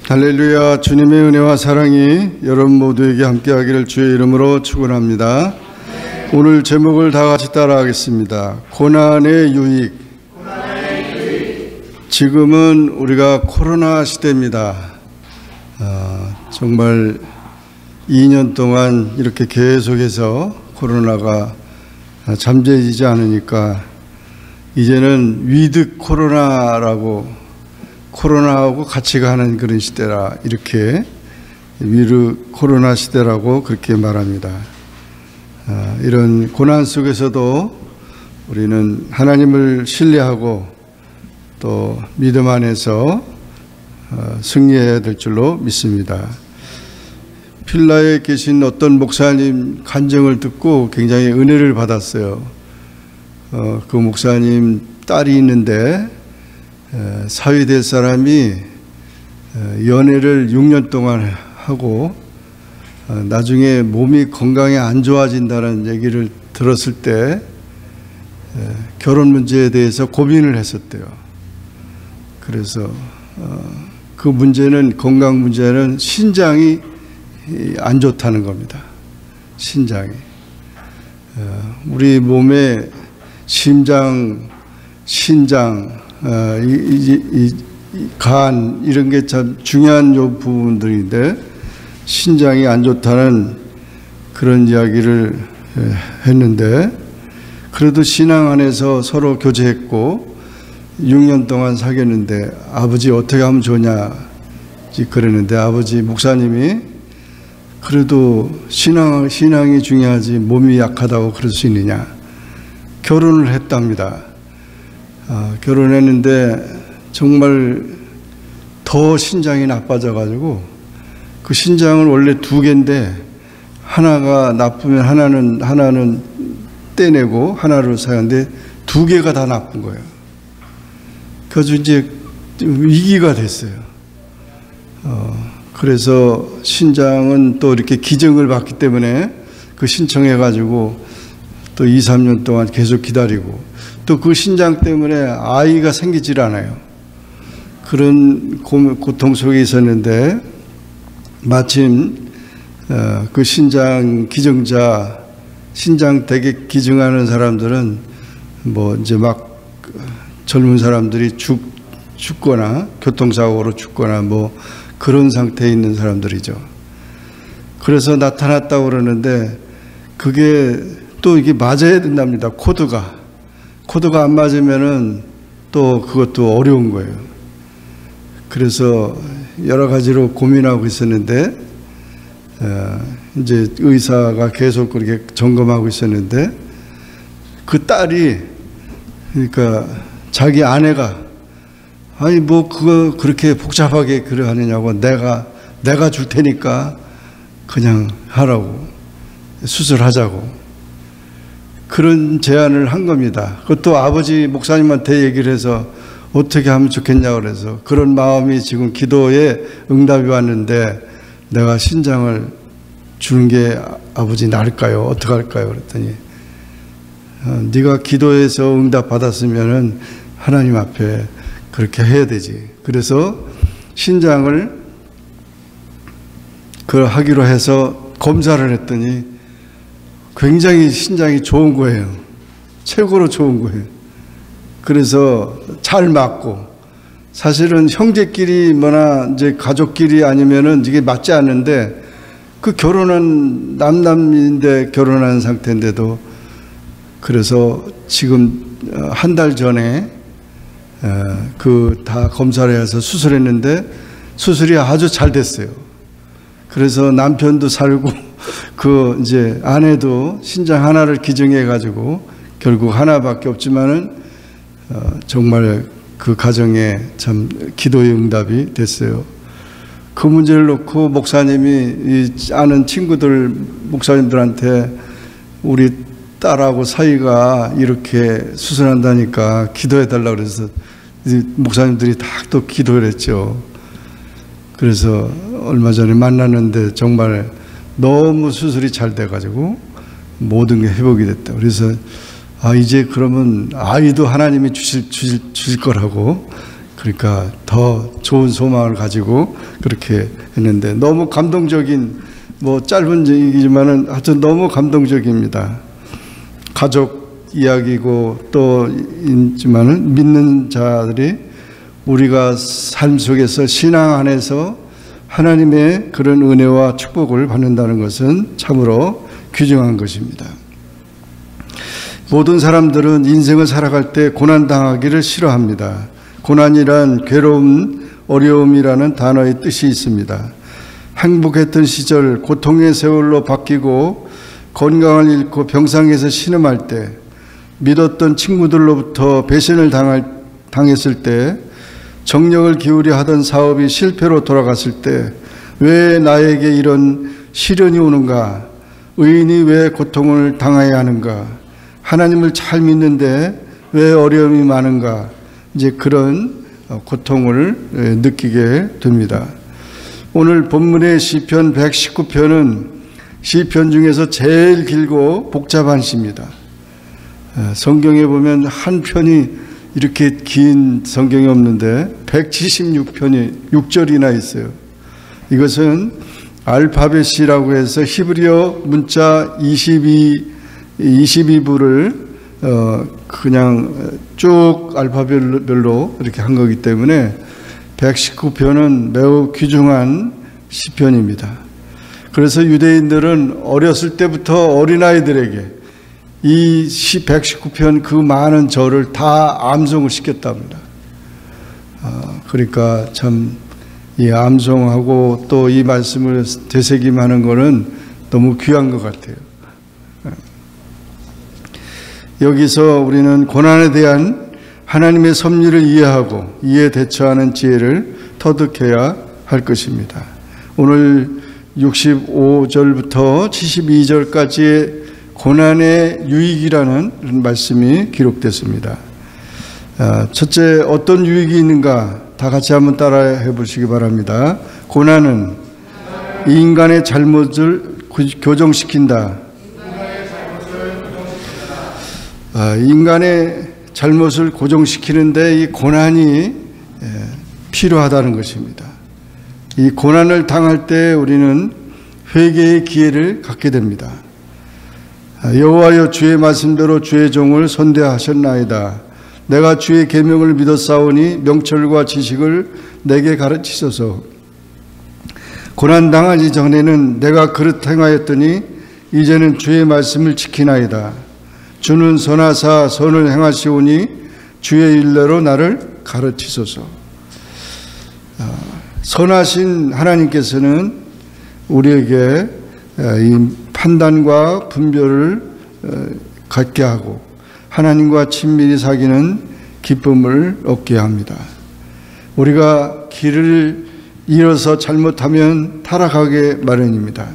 할렐루야. 주님의 은혜와 사랑이 여러분 모두에게 함께하기를 주의 이름으로 축원합니다. 오늘 제목을 다 같이 따라하겠습니다. 고난의 유익. 지금은 우리가 코로나 시대입니다. 정말 2년 동안 이렇게 계속해서 코로나가 잠재지지 않으니까 이제는 위드 코로나라고, 코로나하고 같이 가는 그런 시대라, 이렇게 위드 코로나 시대라고 그렇게 말합니다. 이런 고난 속에서도 우리는 하나님을 신뢰하고 또 믿음 안에서 승리해야 될 줄로 믿습니다. 필라에 계신 어떤 목사님 간증을 듣고 굉장히 은혜를 받았어요. 그 목사님 딸이 있는데 사위 될 사람이 연애를 6년 동안 하고 나중에 몸이 건강이 안 좋아진다는 얘기를 들었을 때 결혼 문제에 대해서 고민을 했었대요. 그래서 그 문제는, 건강 문제는 신장이 안 좋다는 겁니다. 신장이. 우리 몸에 심장, 신장, 간, 이런 게 참 중요한 부분들인데 신장이 안 좋다는 그런 이야기를 했는데, 그래도 신앙 안에서 서로 교제했고 6년 동안 사귀었는데 아버지 어떻게 하면 좋냐 그랬는데 아버지 목사님이 그래도 신앙이 중요하지 몸이 약하다고 그럴 수 있느냐, 결혼을 했답니다. 결혼했는데 정말 더 신장이 나빠져가지고 그 신장은 원래 2개인데 하나가 나쁘면 하나는 떼내고 하나를 사용하는데 2개가 다 나쁜 거예요. 그래서 이제 위기가 됐어요. 그래서 신장은 또 이렇게 기증을 받기 때문에 그 신청해가지고 또 2, 3년 동안 계속 기다리고 또 그 신장 때문에 아이가 생기질 않아요. 그런 고통 속에 있었는데 마침 그 신장 기증자, 신장 되게 기증하는 사람들은 뭐 이제 막 젊은 사람들이 죽거나 교통사고로 죽거나 뭐 그런 상태에 있는 사람들이죠. 그래서 나타났다고 그러는데 그게 또 이게 맞아야 된답니다. 코드가 안 맞으면은 또 그것도 어려운 거예요. 그래서 여러 가지로 고민하고 있었는데 이제 의사가 계속 그렇게 점검하고 있었는데 그 딸이, 그러니까 자기 아내가 아니 뭐 그거 그렇게 복잡하게 그래 하느냐고, 내가 줄 테니까 그냥 하라고, 수술하자고 그런 제안을 한 겁니다. 그것도 아버지 목사님한테 얘기를 해서 어떻게 하면 좋겠냐고 그래서 그런 마음이 지금 기도에 응답이 왔는데 내가 신장을 주는 게 아버지 나을까요? 어떻게 할까요? 그랬더니 네가 기도해서 응답 받았으면은 하나님 앞에 그렇게 해야 되지. 그래서 신장을 하기로 해서 검사를 했더니 굉장히 신장이 좋은 거예요. 최고로 좋은 거예요. 그래서 잘 맞고, 사실은 형제끼리 뭐나 이제 가족끼리 아니면은 이게 맞지 않는데 그 결혼한 남인데 결혼한 상태인데도, 그래서 지금 한 달 전에 그 다 검사를 해서 수술했는데 수술이 아주 잘 됐어요. 그래서 남편도 살고 그 이제 아내도 신장 하나를 기증해 가지고 결국 하나밖에 없지만은 정말 그 가정에 참 기도의 응답이 됐어요. 그 문제를 놓고 목사님이 아는 친구들 목사님들한테 우리 딸하고 사이가 이렇게 수술한다니까 기도해 달라고 그래서 목사님들이 다 또 기도를 했죠. 그래서 얼마 전에 만났는데 정말 너무 수술이 잘 돼가지고 모든 게 회복이 됐다. 그래서 이제 그러면 아이도 하나님이 주실 거라고 그러니까 더 좋은 소망을 가지고 그렇게 했는데 너무 감동적인, 뭐 짧은 얘기지만은 하여튼 너무 감동적입니다. 가족 이야기고 또 있지만은 믿는 자들이 우리가 삶 속에서 신앙 안에서 하나님의 그런 은혜와 축복을 받는다는 것은 참으로 귀중한 것입니다. 모든 사람들은 인생을 살아갈 때 고난당하기를 싫어합니다. 고난이란 괴로움, 어려움이라는 단어의 뜻이 있습니다. 행복했던 시절 고통의 세월로 바뀌고 건강을 잃고 병상에서 신음할 때, 믿었던 친구들로부터 배신을 당했을 때, 정력을 기울여 하던 사업이 실패로 돌아갔을 때 왜 나에게 이런 시련이 오는가? 의인이 왜 고통을 당해야 하는가? 하나님을 잘 믿는데 왜 어려움이 많은가? 이제 그런 고통을 느끼게 됩니다. 오늘 본문의 시편 119편은 시편 중에서 제일 길고 복잡한 시입니다. 성경에 보면 한 편이 이렇게 긴 성경이 없는데 176편이 6절이나 있어요. 이것은 알파벳이라고 해서 히브리어 문자 22부를 그냥 쭉 알파벳별로 이렇게 한 거기 때문에 119편은 매우 귀중한 시편입니다. 그래서 유대인들은 어렸을 때부터 어린아이들에게 이 119편 그 많은 절을 다 암송을 시켰답니다. 그러니까 참 이 암송하고 또 이 말씀을 되새김하는 것은 너무 귀한 것 같아요. 여기서 우리는 고난에 대한 하나님의 섭리를 이해하고 이에 대처하는 지혜를 터득해야 할 것입니다. 오늘 65절부터 72절까지의 고난의 유익이라는 말씀이 기록됐습니다. 첫째, 어떤 유익이 있는가? 다 같이 한번 따라해 보시기 바랍니다. 고난은 인간의 잘못을 교정시킨다. 인간의 잘못을 고정시키는데 이 고난이 필요하다는 것입니다. 이 고난을 당할 때 우리는 회개의 기회를 갖게 됩니다. 여호와여, 주의 말씀대로 주의 종을 선대하셨나이다. 내가 주의 계명을 믿었사오니 명철과 지식을 내게 가르치소서. 고난 당하기 전에는 내가 그릇 행하였더니 이제는 주의 말씀을 지키나이다. 주는 선하사 선을 행하시오니 주의 일례로 나를 가르치소서. 선하신 하나님께서는 우리에게 이 판단과 분별을 갖게 하고 하나님과 친밀히 사귀는 기쁨을 얻게 합니다. 우리가 길을 잃어서 잘못하면 타락하게 마련입니다.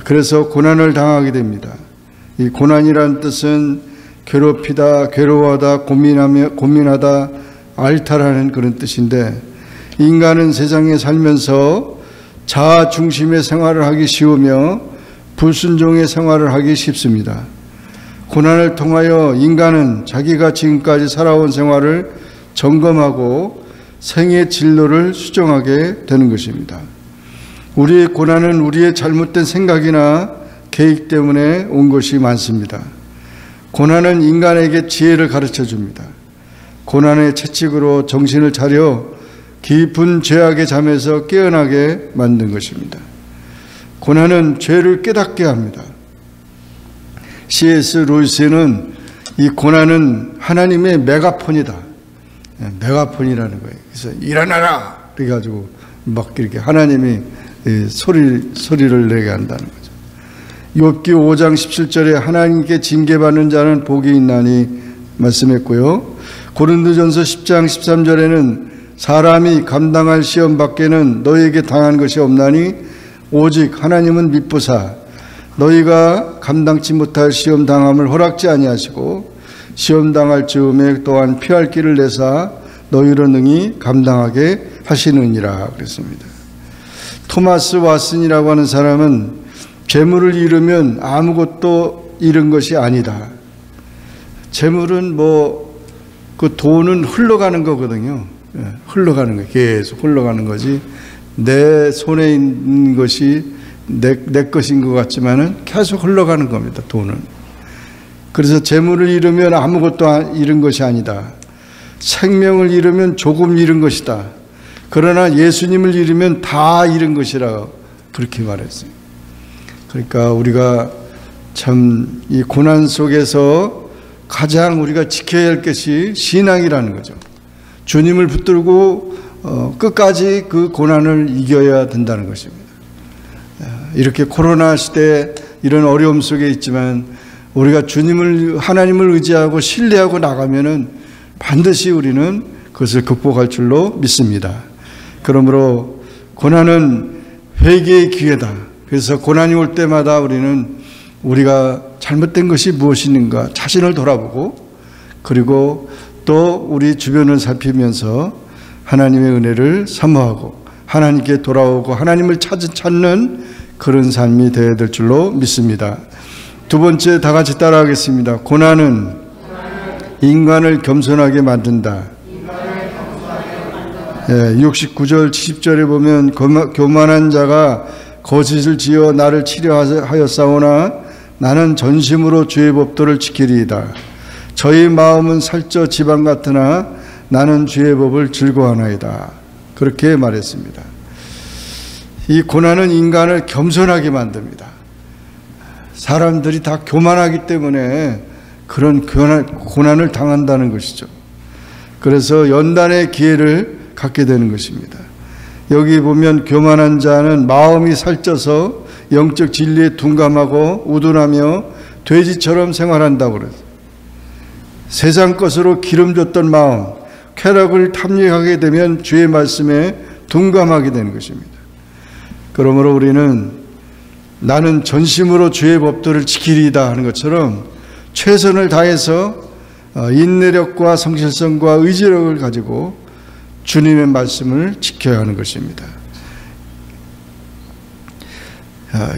그래서 고난을 당하게 됩니다. 이 고난이란 뜻은 괴롭히다, 괴로워하다, 고민하다, 알탈하는 그런 뜻인데, 인간은 세상에 살면서 자아 중심의 생활을 하기 쉬우며 불순종의 생활을 하기 쉽습니다. 고난을 통하여 인간은 자기가 지금까지 살아온 생활을 점검하고 생의 진로를 수정하게 되는 것입니다. 우리의 고난은 우리의 잘못된 생각이나 계획 때문에 온 것이 많습니다. 고난은 인간에게 지혜를 가르쳐 줍니다. 고난의 채찍으로 정신을 차려 깊은 죄악의 잠에서 깨어나게 만든 것입니다. 고난은 죄를 깨닫게 합니다. C.S. 루이스는 이 고난은 하나님의 메가폰이다. 메가폰이라는 거예요. 그래서 일어나라! 그래가지고 막 이렇게 하나님이 소리를 내게 한다는 거죠. 욥기 5장 17절에 하나님께 징계받는 자는 복이 있나니 말씀했고요. 고린도전서 10장 13절에는 사람이 감당할 시험 밖에는 너희에게 당한 것이 없나니 오직 하나님은 미쁘사 너희가 감당치 못할 시험 당함을 허락지 아니하시고 시험 당할 즈음에 또한 피할 길을 내사 너희로 능히 감당하게 하시느니라 그랬습니다. 토마스 왓슨이라고 하는 사람은 재물을 잃으면 아무것도 잃은 것이 아니다. 재물은 그 돈은 흘러가는 거거든요. 흘러가는 거예요. 계속 흘러가는 거지. 내 손에 있는 것이 내 것인 것 같지만은 계속 흘러가는 겁니다. 돈은. 그래서 재물을 잃으면 아무것도 잃은 것이 아니다. 생명을 잃으면 조금 잃은 것이다. 그러나 예수님을 잃으면 다 잃은 것이라 그렇게 말했어요. 그러니까 우리가 참 이 고난 속에서 가장 우리가 지켜야 할 것이 신앙이라는 거죠. 주님을 붙들고 끝까지 그 고난을 이겨야 된다는 것입니다. 이렇게 코로나 시대 이런 어려움 속에 있지만 우리가 하나님을 의지하고 신뢰하고 나가면은 반드시 우리는 그것을 극복할 줄로 믿습니다. 그러므로 고난은 회개의 기회다. 그래서 고난이 올 때마다 우리가 잘못된 것이 무엇인가 자신을 돌아보고, 그리고 또 우리 주변을 살피면서 하나님의 은혜를 사모하고 하나님께 돌아오고 하나님을 찾는 그런 삶이 되어야 될 줄로 믿습니다. 두 번째, 다 같이 따라하겠습니다. 고난은 인간을 겸손하게 만든다. 69절 70절에 보면 교만한 자가 거짓을 지어 나를 치려하였사오나 나는 전심으로 주의 법도를 지키리이다. 저희 마음은 살쪄 지방 같으나 나는 주의 법을 즐거워하나이다. 그렇게 말했습니다. 이 고난은 인간을 겸손하게 만듭니다. 사람들이 다 교만하기 때문에 그런 고난을 당한다는 것이죠. 그래서 연단의 기회를 갖게 되는 것입니다. 여기 보면 교만한 자는 마음이 살쪄서 영적 진리에 둔감하고 우둔하며 돼지처럼 생활한다고 그래요. 세상 것으로 기름졌던 마음, 쾌락을 탐닉하게 되면 주의 말씀에 둔감하게 되는 것입니다. 그러므로 우리는 나는 전심으로 주의 법도를 지키리이다 하는 것처럼 최선을 다해서 인내력과 성실성과 의지력을 가지고 주님의 말씀을 지켜야 하는 것입니다.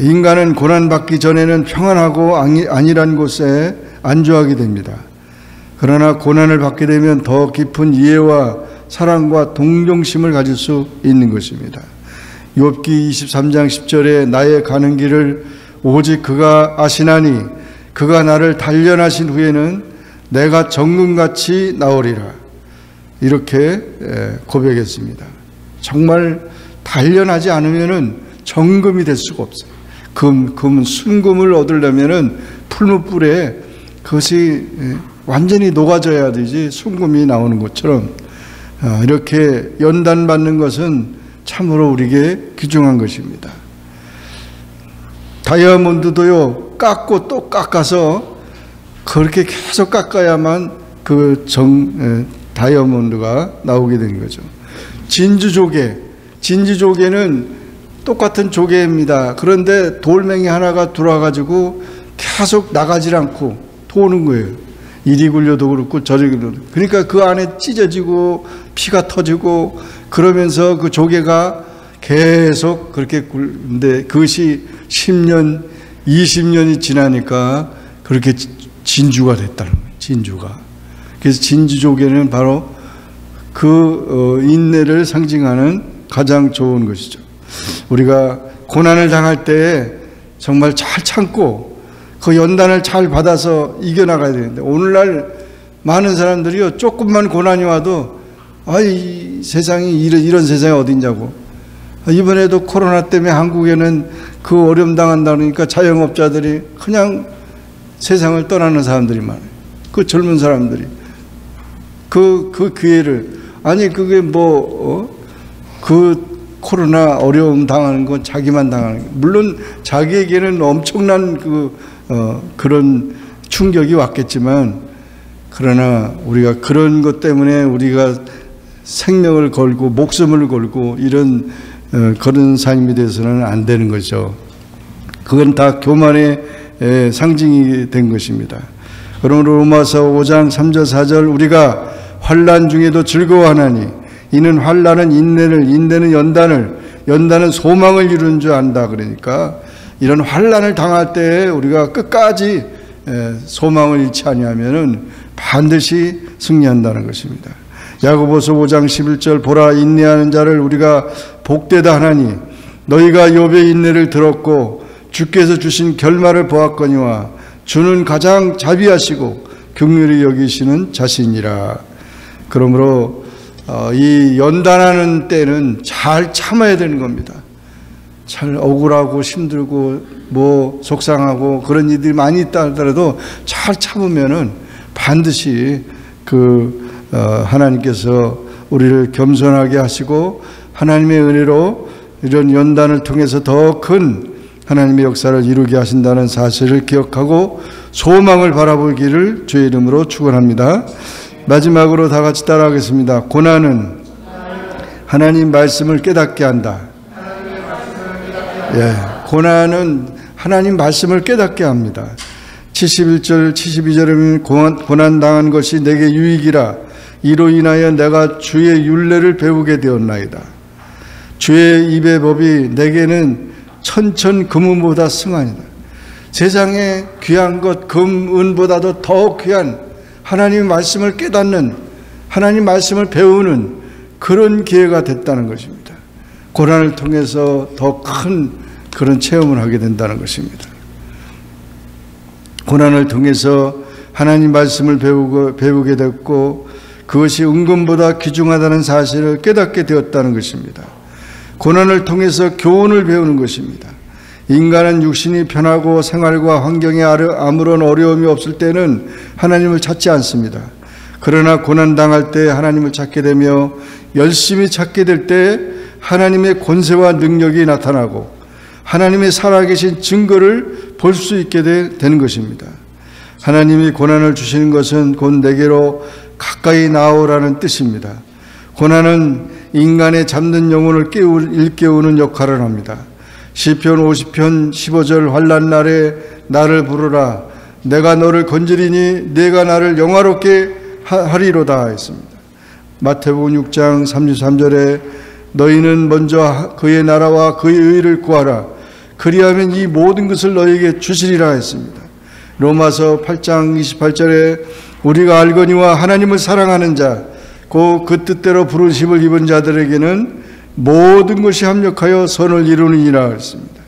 인간은 고난받기 전에는 평안하고 안일한 곳에 안주하게 됩니다. 그러나 고난을 받게 되면 더 깊은 이해와 사랑과 동정심을 가질 수 있는 것입니다. 욥기 23장 10절에 나의 가는 길을 오직 그가 아시나니 그가 나를 단련하신 후에는 내가 정금같이 나오리라. 이렇게 고백했습니다. 정말 단련하지 않으면은 정금이 될 수가 없어요. 금은 순금을 얻으려면은 풀무불에 그것이 완전히 녹아져야 되지 순금이 나오는 것처럼 이렇게 연단받는 것은 참으로 우리에게 귀중한 것입니다. 다이아몬드도요, 깎고 또 깎아서 그렇게 계속 깎아야만 그 다이아몬드가 나오게 된 거죠. 진주조개는 똑같은 조개입니다. 그런데 돌멩이 하나가 들어와가지고 계속 나가질 않고 도는 거예요. 이리 굴려도 그렇고 저리 굴려도. 그러니까 그 안에 찢어지고 피가 터지고 그러면서 그 조개가 계속 그렇게 굴는데 그것이 10년, 20년이 지나니까 그렇게 진주가 됐다는 거예요. 진주가. 그래서 진주조개는 바로 그 인내를 상징하는 가장 좋은 것이죠. 우리가 고난을 당할 때 정말 잘 참고 그 연단을 잘 받아서 이겨나가야 되는데, 오늘날 많은 사람들이요, 조금만 고난이 와도 이 세상이 이런 세상이 어딨냐고. 이번에도 코로나 때문에 한국에는 그 어려움 당한다 그러니까 자영업자들이 그냥 세상을 떠나는 사람들이 많아요. 그 젊은 사람들이 그 기회를, 그게 그 코로나 어려움 당하는 건 자기만 당하는 거예요. 물론 자기에게는 엄청난 그런 충격이 왔겠지만, 그러나 우리가 그런 것 때문에 우리가 생명을 걸고 목숨을 걸고 그런 삶이 돼서는 안 되는 거죠. 그건 다 교만의 상징이 된 것입니다. 그러므로 로마서 5장 3절 4절 우리가 환난 중에도 즐거워하나니 이는 환난은 인내를, 인내는 연단은 소망을 이루는 줄 안다. 그러니까 이런 환난을 당할 때 우리가 끝까지 소망을 잃지 아니하면은 반드시 승리한다는 것입니다. 야고보서 5장 11절 보라 인내하는 자를 우리가 복되다 하나니 너희가 욥의 인내를 들었고 주께서 주신 결말을 보았거니와 주는 가장 자비하시고 긍휼히 여기시는 자신이라. 그러므로 이 연단하는 때는 잘 참아야 되는 겁니다. 잘 억울하고 힘들고 뭐 속상하고 그런 일들이 많이 있다 하더라도 잘 참으면은 반드시 하나님께서 우리를 겸손하게 하시고 하나님의 은혜로 이런 연단을 통해서 더 큰 하나님의 역사를 이루게 하신다는 사실을 기억하고 소망을 바라보기를 주의 이름으로 축원합니다. 마지막으로 다 같이 따라하겠습니다. 고난은 하나님 말씀을 깨닫게 한다. 예, 고난은 하나님 말씀을 깨닫게 합니다. 71절 72절에 고난당한 것이 내게 유익이라 이로 인하여 내가 주의 율례를 배우게 되었나이다. 주의 입의 법이 내게는 천천 금은보다 승하니라. 세상에 귀한 것 금, 은보다도 더 귀한 하나님의 말씀을 깨닫는, 하나님 말씀을 배우는 그런 기회가 됐다는 것입니다. 고난을 통해서 더 큰 그런 체험을 하게 된다는 것입니다. 고난을 통해서 하나님 말씀을 배우게 됐고 그것이 은금보다 귀중하다는 사실을 깨닫게 되었다는 것입니다. 고난을 통해서 교훈을 배우는 것입니다. 인간은 육신이 편하고 생활과 환경에 아무런 어려움이 없을 때는 하나님을 찾지 않습니다. 그러나 고난당할 때 하나님을 찾게 되며 열심히 찾게 될 때 하나님의 권세와 능력이 나타나고 하나님의 살아계신 증거를 볼 수 있게 되는 것입니다. 하나님이 고난을 주시는 것은 곧 내게로 가까이 나오라는 뜻입니다. 고난은 인간의 잠든 영혼을 일깨우는 역할을 합니다. 시편 50편 15절 환난 날에 나를 부르라 내가 너를 건지리니 내가 나를 영화롭게 하리로다 했습니다. 마태복음 6장 33절에 너희는 먼저 그의 나라와 그의 의를 구하라 그리하면 이 모든 것을 너희에게 주시리라 했습니다. 로마서 8장 28절에 우리가 알거니와 하나님을 사랑하는 자 그 뜻대로 부르심을 입은 자들에게는 모든 것이 합력하여 선을 이루느니라 했습니다.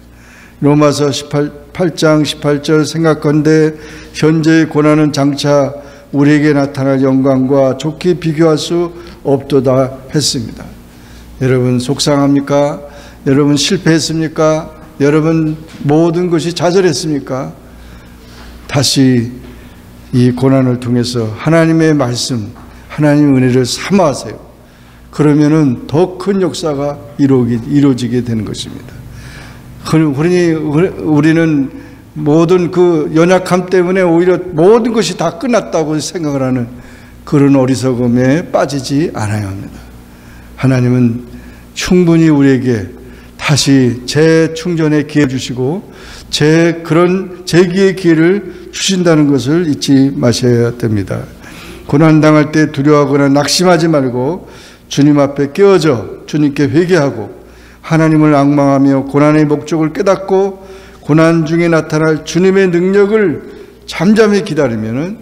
로마서 8장 18절 생각건대 현재의 고난은 장차 우리에게 나타날 영광과 좋게 비교할 수 없도다 했습니다. 여러분 속상합니까? 여러분 실패했습니까? 여러분 모든 것이 좌절했습니까? 다시 이 고난을 통해서 하나님의 말씀, 하나님의 은혜를 삼아하세요. 그러면은 더 큰 역사가 이루어지게 되는 것입니다. 그러니 우리는 모든 그 연약함 때문에 오히려 모든 것이 다 끝났다고 생각을 하는 그런 어리석음에 빠지지 않아야 합니다. 하나님은 충분히 우리에게 다시 재충전의 기회 주시고 재기의 기회를 주신다는 것을 잊지 마셔야 됩니다. 고난당할 때 두려워하거나 낙심하지 말고 주님 앞에 깨어져 주님께 회개하고 하나님을 앙망하며 고난의 목적을 깨닫고 고난 중에 나타날 주님의 능력을 잠잠히 기다리면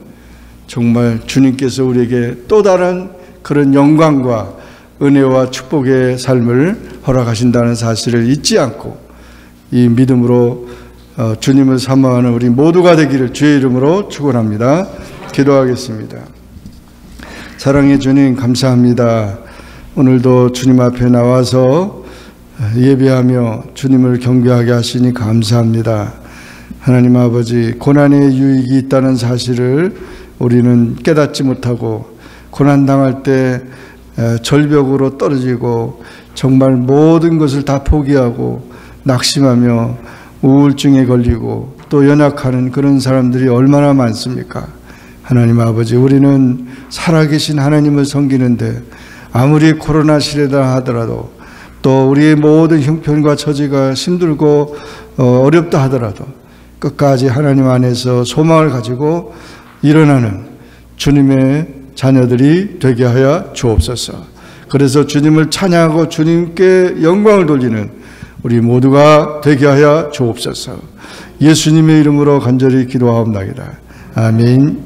정말 주님께서 우리에게 또 다른 그런 영광과 은혜와 축복의 삶을 허락하신다는 사실을 잊지 않고 이 믿음으로 주님을 사모하는 우리 모두가 되기를 주의 이름으로 축원합니다. 기도하겠습니다. 사랑의 주님 감사합니다. 오늘도 주님 앞에 나와서 예배하며 주님을 경배하게 하시니 감사합니다. 하나님 아버지 고난의 유익이 있다는 사실을 우리는 깨닫지 못하고 고난당할 때 절벽으로 떨어지고 정말 모든 것을 다 포기하고 낙심하며 우울증에 걸리고 또 연약하는 그런 사람들이 얼마나 많습니까? 하나님 아버지 우리는 살아계신 하나님을 섬기는데 아무리 코로나 시대다 하더라도 또 우리의 모든 형편과 처지가 힘들고 어렵다 하더라도 끝까지 하나님 안에서 소망을 가지고 일어나는 주님의 자녀들이 되게 하여 주옵소서. 그래서 주님을 찬양하고 주님께 영광을 돌리는 우리 모두가 되게 하여 주옵소서. 예수님의 이름으로 간절히 기도하옵나이다. 아멘.